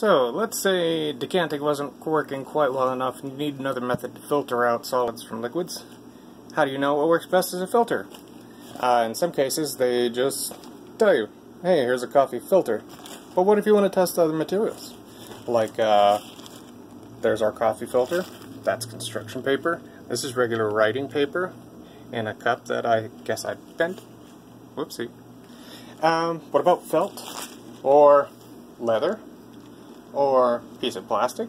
So, let's say decanting wasn't working quite well enough and you need another method to filter out solids from liquids. How do you know what works best as a filter? In some cases, they just tell you, hey, here's a coffee filter. But what if you want to test other materials? Like, there's our coffee filter. That's construction paper. This is regular writing paper in a cup that I guess I bent. Whoopsie. What about felt? Or leather? Or piece of plastic?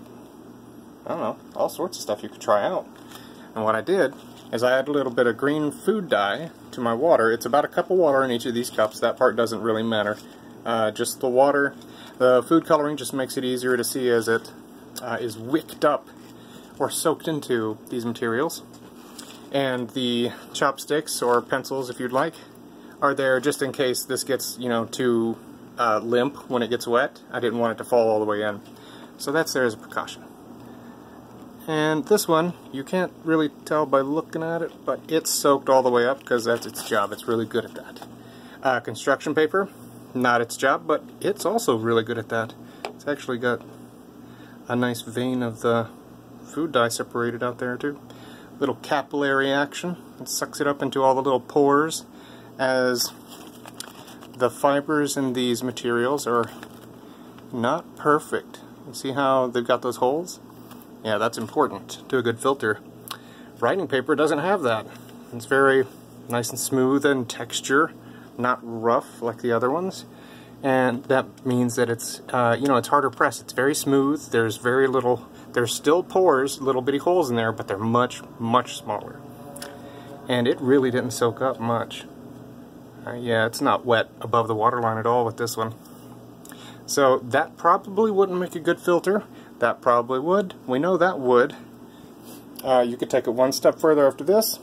I don't know, all sorts of stuff you could try out. And what I did is I added a little bit of green food dye to my water. It's about a cup of water in each of these cups. That part doesn't really matter. Just the water, the food coloring just makes it easier to see as it is wicked up or soaked into these materials. And the chopsticks or pencils, if you'd like, are there just in case this gets, too limp when it gets wet. I didn't want it to fall all the way in. So that's there as a precaution. And this one, you can't really tell by looking at it, but it's soaked all the way up because that's its job. It's really good at that. Construction paper, not its job, but it's also really good at that. It's actually got a nice vein of the food dye separated out there too. Little capillary action. It sucks it up into all the little pores as the fibers in these materials are not perfect. You see how they've got those holes? Yeah, that's important to a good filter. Writing paper doesn't have that. It's very nice and smooth in texture, not rough like the other ones. And that means that it's, it's harder pressed. It's very smooth. There's very little, there's still pores, little bitty holes in there, but they're much, much smaller. And it really didn't soak up much. Yeah, it's not wet above the waterline at all with this one. So that probably wouldn't make a good filter. That probably would. We know that would. You could take it one step further after this.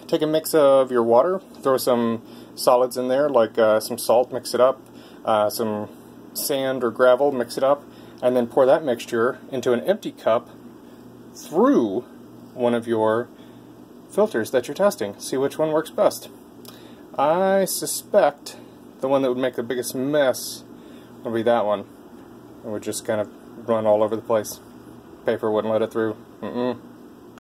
Take a mix of your water, throw some solids in there, like some salt, mix it up, some sand or gravel, mix it up, and then pour that mixture into an empty cup through one of your filters that you're testing. See which one works best. I suspect the one that would make the biggest mess would be that one. It would just kind of run all over the place. Paper wouldn't let it through.